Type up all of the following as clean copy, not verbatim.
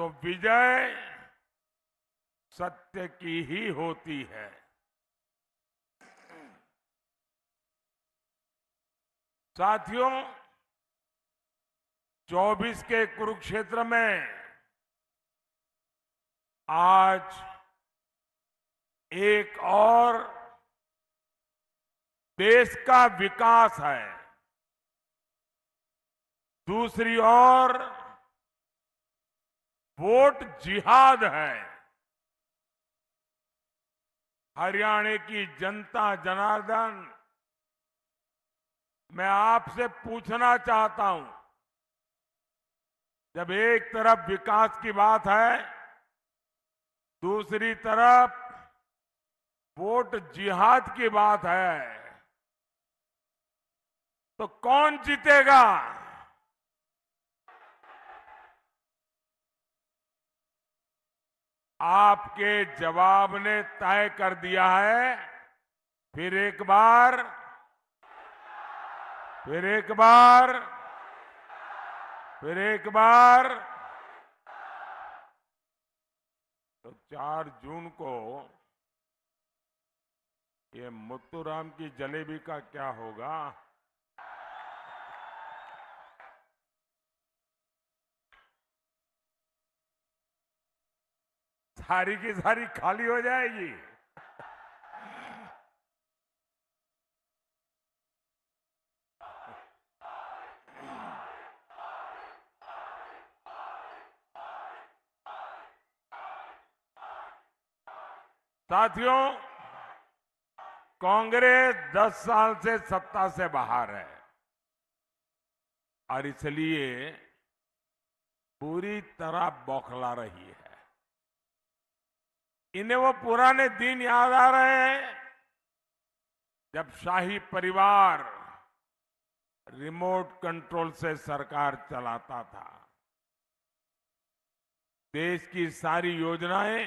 तो विजय सत्य की ही होती है। साथियों, 24 के कुरुक्षेत्र में आज एक और देश का विकास है, दूसरी ओर वोट जिहाद है। हरियाणा की जनता जनार्दन, मैं आपसे पूछना चाहता हूं, जब एक तरफ विकास की बात है, दूसरी तरफ वोट जिहाद की बात है, तो कौन जीतेगा? आपके जवाब ने तय कर दिया है। फिर एक बार, फिर एक बार, फिर एक बार। तो 4 जून को ये मुत्तूराम की जलेबी का क्या होगा? सारी की सारी खाली हो जाएगी। साथियों, कांग्रेस 10 साल से सत्ता से बाहर है और इसलिए पूरी तरह बौखला रही है। इन्हें वो पुराने दिन याद आ रहे हैं जब शाही परिवार रिमोट कंट्रोल से सरकार चलाता था। देश की सारी योजनाएं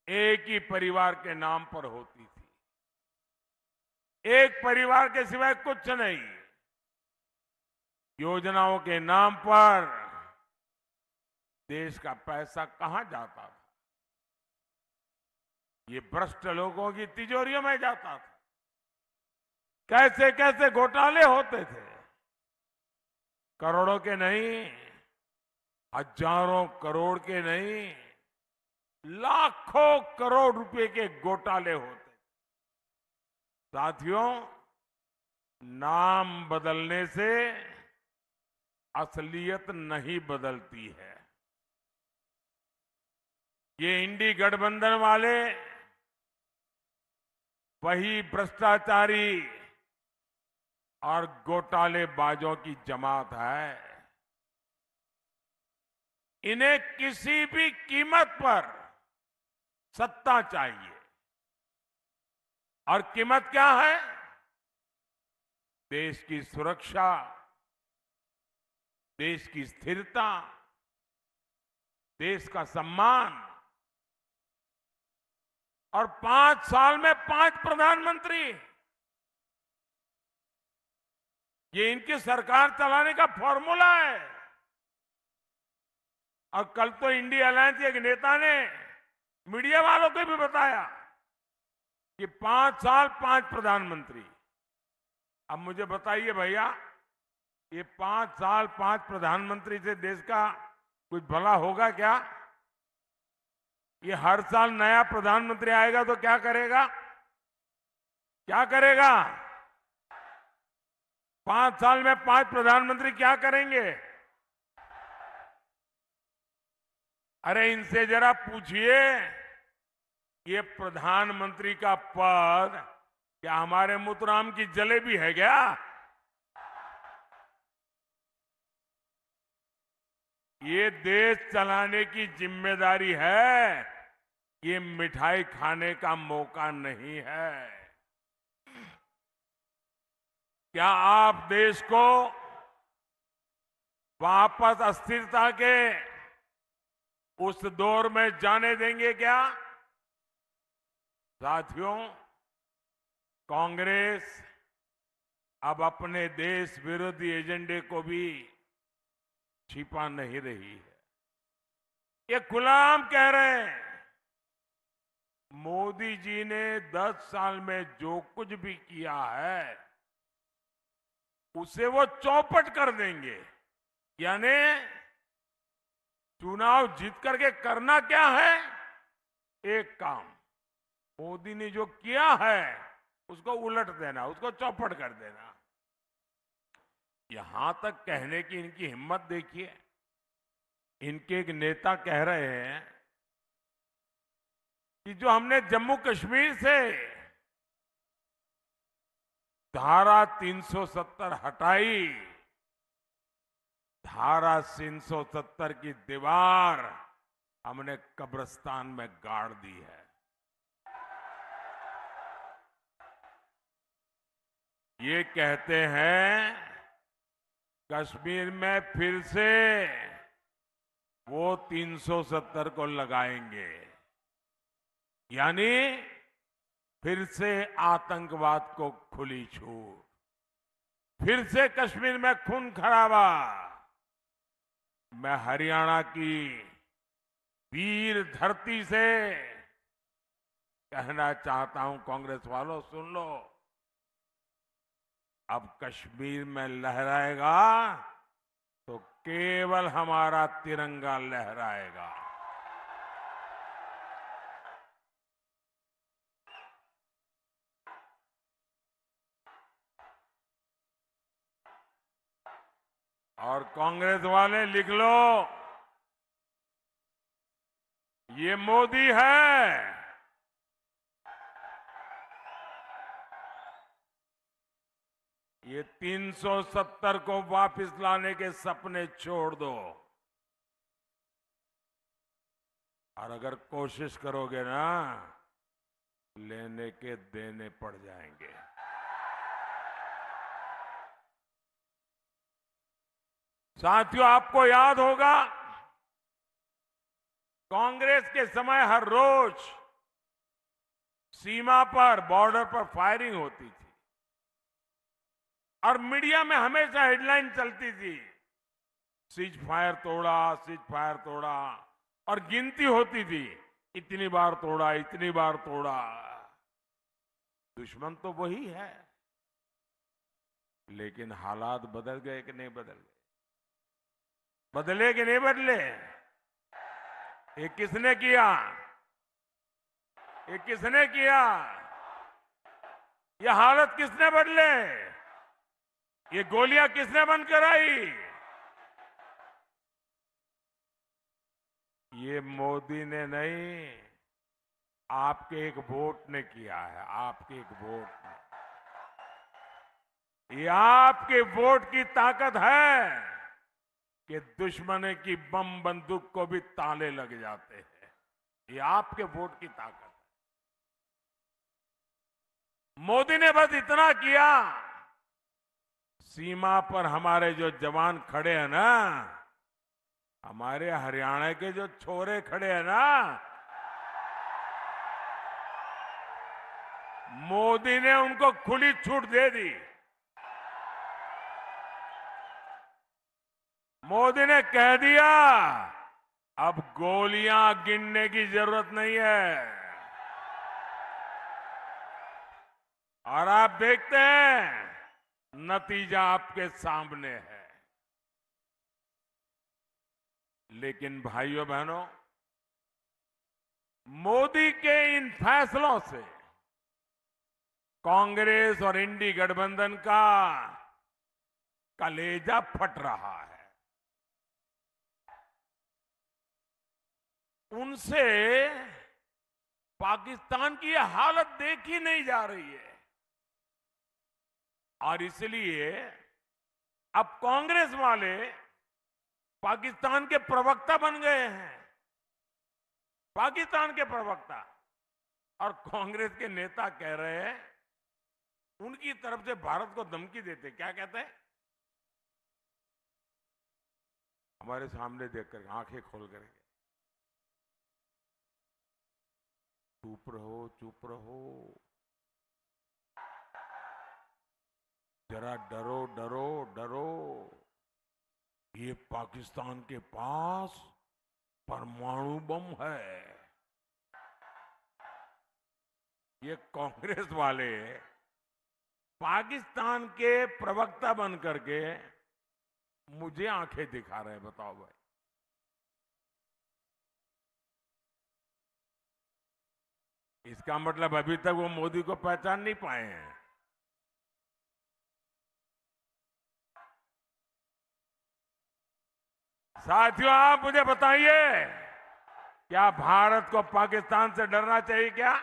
एक ही परिवार के नाम पर होती थी, एक परिवार के सिवाय कुछ नहीं। योजनाओं के नाम पर देश का पैसा कहां जाता था? ये भ्रष्ट लोगों की तिजोरियों में जाता था। कैसे कैसे घोटाले होते थे, करोड़ों के नहीं, हजारों करोड़ के नहीं, लाखों करोड़ रुपए के घोटाले होते। साथियों, नाम बदलने से असलियत नहीं बदलती है। ये इंडी गठबंधन वाले वही भ्रष्टाचारी और घोटालेबाजों की जमात है। इन्हें किसी भी कीमत पर सत्ता चाहिए, और कीमत क्या है? देश की सुरक्षा, देश की स्थिरता, देश का सम्मान। और 5 साल में 5 प्रधानमंत्री, ये इनकी सरकार चलाने का फॉर्मूला है। और कल तो इंडिया अलायंस के एक नेता ने मीडिया वालों को भी बताया कि 5 साल 5 प्रधानमंत्री। अब मुझे बताइए भैया, ये 5 साल 5 प्रधानमंत्री से देश का कुछ भला होगा क्या? ये हर साल नया प्रधानमंत्री आएगा तो क्या करेगा? क्या करेगा? 5 साल में 5 प्रधानमंत्री क्या करेंगे? अरे इनसे जरा पूछिए, ये प्रधानमंत्री का पद क्या हमारे मुत्तूराम की जलेबी है क्या? ये देश चलाने की जिम्मेदारी है, ये मिठाई खाने का मौका नहीं है। क्या आप देश को वापस अस्थिरता के उस दौर में जाने देंगे क्या? साथियों, कांग्रेस अब अपने देश विरोधी एजेंडे को भी छिपा नहीं रही है। ये खुलाम कह रहे हैं मोदी जी ने 10 साल में जो कुछ भी किया है उसे वो चौपट कर देंगे। यानी चुनाव जीत करके करना क्या है? एक काम, मोदी ने जो किया है उसको उलट देना, उसको चौपट कर देना। यहां तक कहने की इनकी हिम्मत देखिए। इनके एक नेता कह रहे हैं कि जो हमने जम्मू कश्मीर से धारा 370 हटाई, धारा 370 की दीवार हमने कब्रिस्तान में गाड़ दी है। ये कहते हैं कश्मीर में फिर से वो 370 को लगाएंगे, यानी फिर से आतंकवाद को खुली छूट, फिर से कश्मीर में खून खराबा। मैं हरियाणा की वीर धरती से कहना चाहता हूं, कांग्रेस वालों सुन लो, अब कश्मीर में लहराएगा तो केवल हमारा तिरंगा लहराएगा। और कांग्रेस वाले लिख लो, ये मोदी है। ये 370 को वापस लाने के सपने छोड़ दो, और अगर कोशिश करोगे ना, लेने के देने पड़ जाएंगे। साथियों, आपको याद होगा कांग्रेस के समय हर रोज सीमा पर, बॉर्डर पर फायरिंग होती थी और मीडिया में हमेशा हेडलाइन चलती थी, सीज फायर तोड़ा, सीज फायर तोड़ा, और गिनती होती थी, इतनी बार तोड़ा, इतनी बार तोड़ा। दुश्मन तो वही है, लेकिन हालात बदल गए कि नहीं बदल गए? बदले कि नहीं बदले? ये किसने किया? ये किसने किया? ये हालत किसने बदले? ये गोलियां किसने बंद कराई? ये मोदी ने नहीं, आपके एक वोट ने किया है। आपके एक वोट ने, ये आपके वोट की ताकत है कि दुश्मन की बम बंदूक को भी ताले लग जाते हैं। ये आपके वोट की ताकत है। मोदी ने बस इतना किया, सीमा पर हमारे जो जवान खड़े हैं ना, हमारे हरियाणा के जो छोरे खड़े हैं ना, मोदी ने उनको खुली छूट दे दी। मोदी ने कह दिया, अब गोलियां गिनने की जरूरत नहीं है। और आप देखते हैं, नतीजा आपके सामने है। लेकिन भाइयों बहनों, मोदी के इन फैसलों से कांग्रेस और इंडी गठबंधन का कलेजा फट रहा है। उनसे पाकिस्तान की यह हालत देखी नहीं जा रही है, और इसलिए अब कांग्रेस वाले पाकिस्तान के प्रवक्ता बन गए हैं। पाकिस्तान के प्रवक्ता। और कांग्रेस के नेता कह रहे हैं, उनकी तरफ से भारत को धमकी देते। क्या कहते हैं? हमारे सामने देखकर आंखें खोल कर, चुप रहो, चुप रहो, जरा डरो, डरो, डरो। ये पाकिस्तान के पास परमाणु बम है। ये कांग्रेस वाले पाकिस्तान के प्रवक्ता बन करके मुझे आंखें दिखा रहे हैं। बताओ भाई, इसका मतलब अभी तक वो मोदी को पहचान नहीं पाए हैं। साथियों, आप मुझे बताइए, क्या भारत को पाकिस्तान से डरना चाहिए क्या?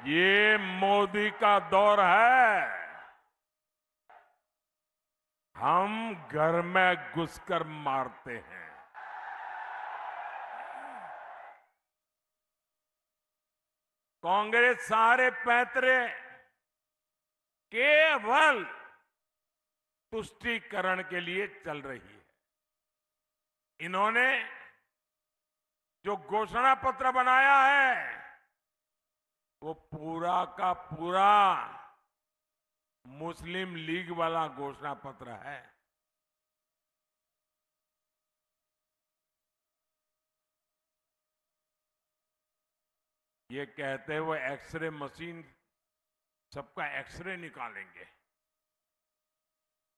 ये मोदी का दौर है। हम घर में घुसकर मारते हैं। कांग्रेस सारे पैतरे केवल तुष्टीकरण के लिए चल रही है। इन्होंने जो घोषणा पत्र बनाया है वो पूरा का पूरा मुस्लिम लीग वाला घोषणा पत्र है। ये कहते हुए एक्सरे मशीन सबका एक्सरे निकालेंगे।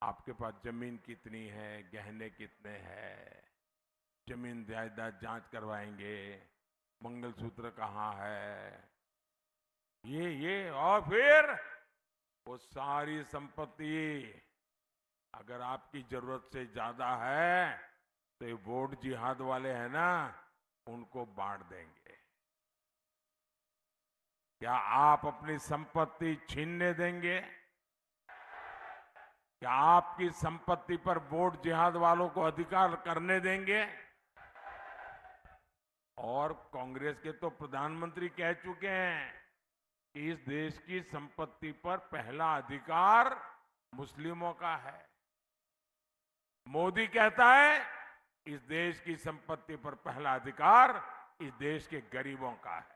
आपके पास जमीन कितनी है, गहने कितने हैं, जमीन जायदाद जांच करवाएंगे, मंगलसूत्र कहाँ है, ये और फिर वो सारी संपत्ति अगर आपकी जरूरत से ज्यादा है तो ये वोट जिहाद वाले हैं ना, उनको बांट देंगे। क्या आप अपनी संपत्ति छीनने देंगे? क्या आपकी संपत्ति पर वोट जिहाद वालों को अधिकार करने देंगे? और कांग्रेस के तो प्रधानमंत्री कह चुके हैं कि इस देश की संपत्ति पर पहला अधिकार मुस्लिमों का है। मोदी कहता है इस देश की संपत्ति पर पहला अधिकार इस देश के गरीबों का है।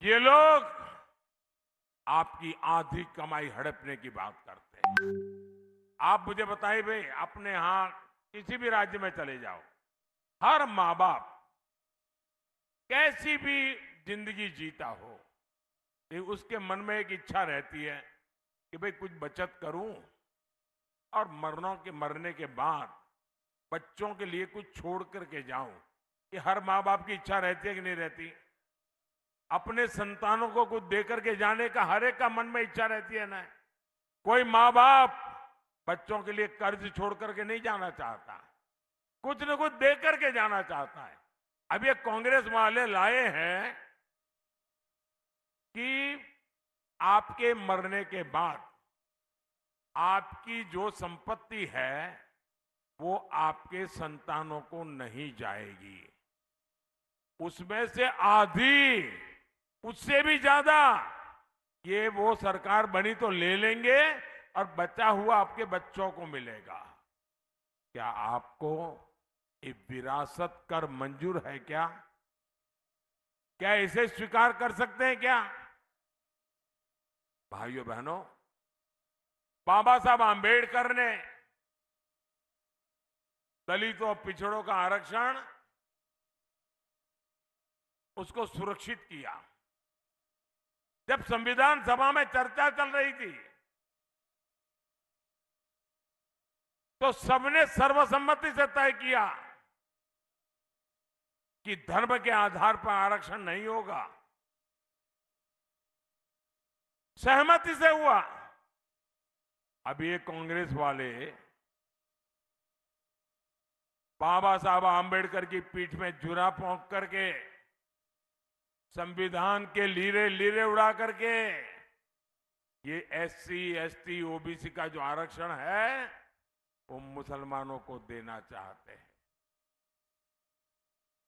ये लोग आपकी आधी कमाई हड़पने की बात करते हैं। आप मुझे बताइए भाई, अपने यहां किसी भी राज्य में चले जाओ, हर माँ बाप कैसी भी जिंदगी जीता हो, लेकिन उसके मन में एक इच्छा रहती है कि भाई कुछ बचत करूं और मरने के बाद बच्चों के लिए कुछ छोड़ करके जाऊं। ये हर माँ बाप की इच्छा रहती है कि नहीं रहती? अपने संतानों को कुछ देकर के जाने का हर एक का मन में इच्छा रहती है ना। कोई माँ बाप बच्चों के लिए कर्ज छोड़ करके नहीं जाना चाहता, कुछ न कुछ दे करके जाना चाहता है। अब ये कांग्रेस वाले लाए हैं कि आपके मरने के बाद आपकी जो संपत्ति है वो आपके संतानों को नहीं जाएगी, उसमें से आधी, उससे भी ज्यादा ये वो सरकार बनी तो ले लेंगे और बचा हुआ आपके बच्चों को मिलेगा। क्या आपको ये विरासत कर मंजूर है क्या? क्या इसे स्वीकार कर सकते हैं क्या? भाइयों बहनों, बाबा साहब आंबेडकर ने दलितों और पिछड़ों का आरक्षण उसको सुरक्षित किया। जब संविधान सभा में चर्चा चल रही थी तो सबने सर्वसम्मति से तय किया कि धर्म के आधार पर आरक्षण नहीं होगा। सहमति से हुआ। अब ये कांग्रेस वाले बाबा साहब आंबेडकर की पीठ में जुरा पोंक करके संविधान के लीरे लीरे उड़ा करके ये एससी, एसटी, ओबीसी का जो आरक्षण है वो मुसलमानों को देना चाहते हैं।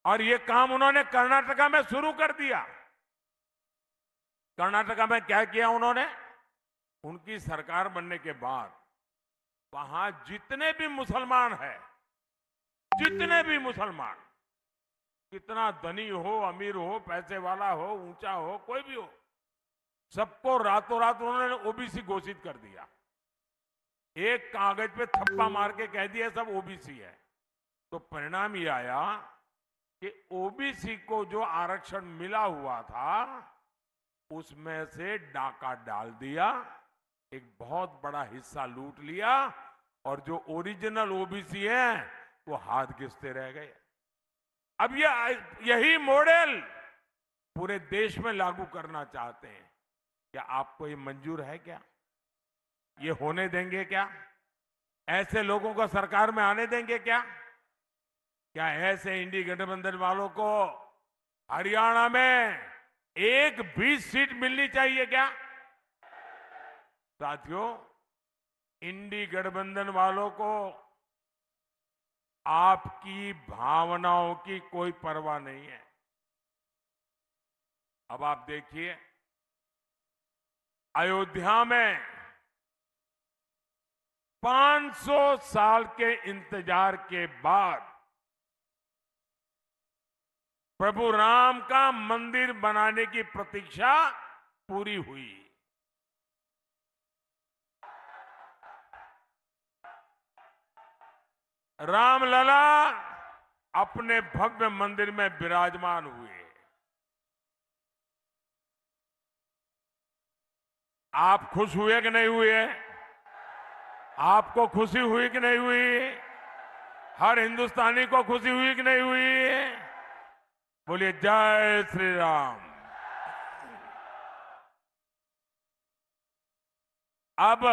और ये काम उन्होंने कर्नाटका में शुरू कर दिया। कर्नाटका में क्या किया उन्होंने? उनकी सरकार बनने के बाद वहां जितने भी मुसलमान हैं, जितने भी मुसलमान कितना धनी हो, अमीर हो, पैसे वाला हो, ऊंचा हो, कोई भी हो, सबको रातों रात उन्होंने ओबीसी घोषित कर दिया। एक कागज पे थप्पा मार के कह दिया सब ओबीसी है। तो परिणाम ये आया कि ओबीसी को जो आरक्षण मिला हुआ था उसमें से डाका डाल दिया, एक बहुत बड़ा हिस्सा लूट लिया, और जो ओरिजिनल ओबीसी हैं वो हाथ घिसते रह गए। अब यही मॉडल पूरे देश में लागू करना चाहते हैं। क्या आपको ये मंजूर है? क्या ये होने देंगे? क्या ऐसे लोगों को सरकार में आने देंगे? क्या ऐसे इंडी गठबंधन वालों को हरियाणा में एक भी सीट मिलनी चाहिए? क्या साथियों, इंडी गठबंधन वालों को आपकी भावनाओं की कोई परवाह नहीं है। अब आप देखिए, अयोध्या में 500 साल के इंतजार के बाद प्रभु राम का मंदिर बनाने की प्रतीक्षा पूरी हुई। रामलला अपने भव्य मंदिर में विराजमान हुए। आप खुश हुए कि नहीं हुए? आपको खुशी हुई कि नहीं हुई? हर हिंदुस्तानी को खुशी हुई कि नहीं हुई? बोलिए जय श्री राम। अब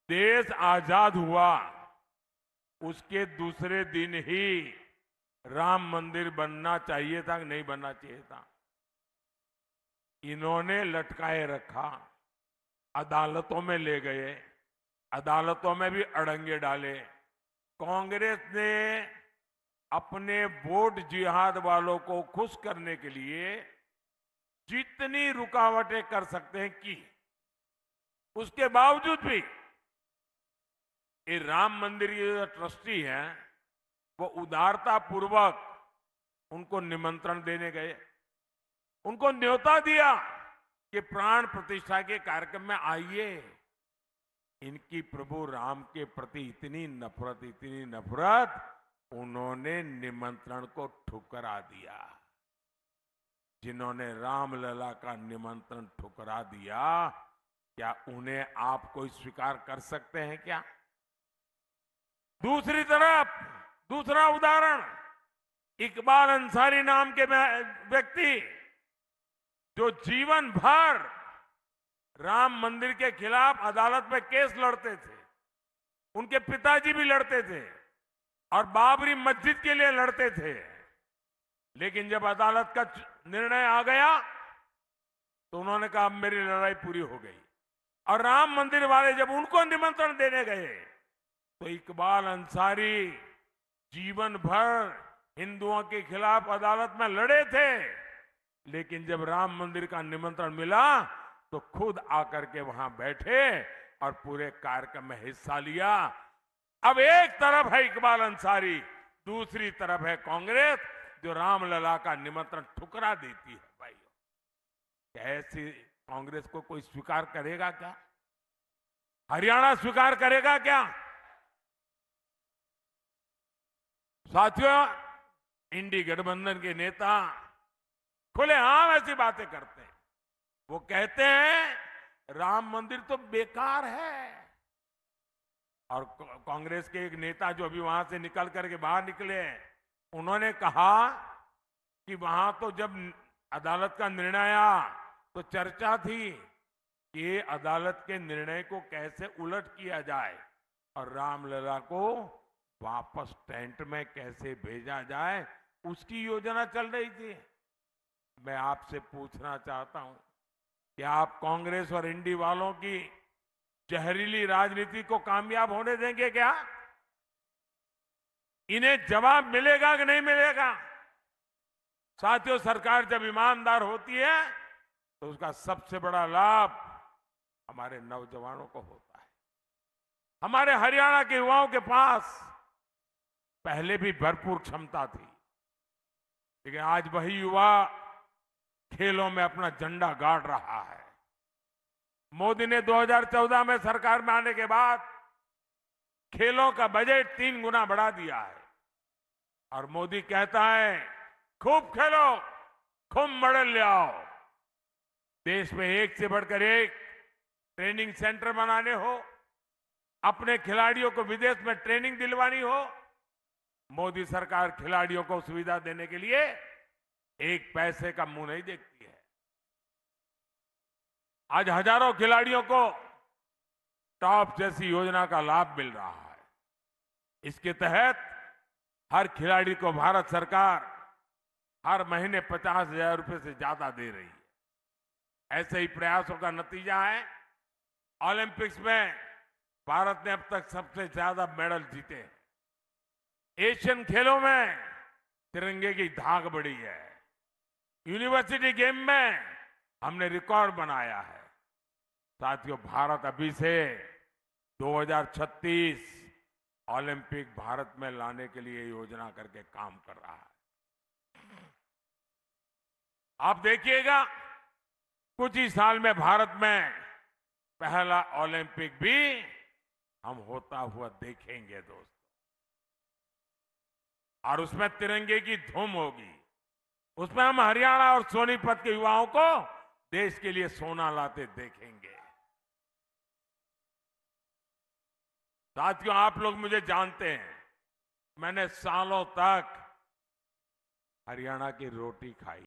देश आजाद हुआ, उसके दूसरे दिन ही राम मंदिर बनना चाहिए था कि नहीं बनना चाहिए था? इन्होंने लटकाए रखा, अदालतों में ले गए, अदालतों में भी अड़ंगे डाले। कांग्रेस ने अपने वोट जिहाद वालों को खुश करने के लिए जितनी रुकावटें कर सकते हैं की, उसके बावजूद भी ये राम मंदिर के जो ट्रस्टी हैं वो उदारता पूर्वक उनको निमंत्रण देने गए, उनको न्योता दिया कि प्राण प्रतिष्ठा के कार्यक्रम में आइए। इनकी प्रभु राम के प्रति इतनी नफरत, उन्होंने निमंत्रण को ठुकरा दिया। जिन्होंने रामलला का निमंत्रण ठुकरा दिया, क्या उन्हें आप कोई स्वीकार कर सकते हैं? क्या दूसरी तरफ दूसरा उदाहरण, इकबाल अंसारी नाम के व्यक्ति जो जीवन भर राम मंदिर के खिलाफ अदालत में केस लड़ते थे, उनके पिताजी भी लड़ते थे और बाबरी मस्जिद के लिए लड़ते थे, लेकिन जब अदालत का निर्णय आ गया तो उन्होंने कहा अब मेरी लड़ाई पूरी हो गई। और राम मंदिर वाले जब उनको निमंत्रण देने गए तो इकबाल अंसारी जीवन भर हिंदुओं के खिलाफ अदालत में लड़े थे, लेकिन जब राम मंदिर का निमंत्रण मिला तो खुद आकर के वहां बैठे और पूरे कार्यक्रम में हिस्सा लिया। अब एक तरफ है इकबाल अंसारी, दूसरी तरफ है कांग्रेस जो रामलला का निमंत्रण ठुकरा देती है। भाइयों, क्या ऐसी कांग्रेस को कोई स्वीकार करेगा? क्या हरियाणा स्वीकार करेगा? क्या साथियों, इंडी गठबंधन के नेता खुलेआम ऐसी बातें करते हैं। वो कहते हैं राम मंदिर तो बेकार है, और कांग्रेस के एक नेता जो अभी वहां से निकल करके बाहर निकले, उन्होंने कहा कि वहां तो जब अदालत का निर्णय आया तो चर्चा थी कि ये अदालत के निर्णय को कैसे उलट किया जाए और रामलला को वापस टेंट में कैसे भेजा जाए, उसकी योजना चल रही थी। मैं आपसे पूछना चाहता हूं कि आप कांग्रेस और इंडी वालों की जहरीली राजनीति को कामयाब होने देंगे? क्या इन्हें जवाब मिलेगा कि नहीं मिलेगा? साथियों, सरकार जब ईमानदार होती है तो उसका सबसे बड़ा लाभ हमारे नौजवानों को होता है। हमारे हरियाणा के युवाओं के पास पहले भी भरपूर क्षमता थी, लेकिन आज वही युवा खेलों में अपना झंडा गाड़ रहा है। मोदी ने 2014 में सरकार में आने के बाद खेलों का बजट 3 गुना बढ़ा दिया है। और मोदी कहता है, खूब खेलो, खूब मेडल ले आओ। देश में एक से बढ़कर एक ट्रेनिंग सेंटर बनाने हो, अपने खिलाड़ियों को विदेश में ट्रेनिंग दिलवानी हो, मोदी सरकार खिलाड़ियों को सुविधा देने के लिए एक पैसे का मुंह नहीं देखती है। आज हजारों खिलाड़ियों को टॉप जैसी योजना का लाभ मिल रहा है। इसके तहत हर खिलाड़ी को भारत सरकार हर महीने 50,000 रुपए से ज्यादा दे रही है। ऐसे ही प्रयासों का नतीजा है ओलंपिक्स में भारत ने अब तक सबसे ज्यादा मेडल जीते हैं। एशियन खेलों में तिरंगे की धाक बढ़ी है। यूनिवर्सिटी गेम में हमने रिकॉर्ड बनाया है। साथियों, भारत अभी से 2036 ओलंपिक भारत में लाने के लिए योजना करके काम कर रहा है। आप देखिएगा, कुछ ही साल में भारत में पहला ओलंपिक भी हम होता हुआ देखेंगे दोस्तों। और उसमें तिरंगे की धूम होगी। उसमें हम हरियाणा और सोनीपत के युवाओं को देश के लिए सोना लाते देखेंगे। साथियों, आप लोग मुझे जानते हैं, मैंने सालों तक हरियाणा की रोटी खाई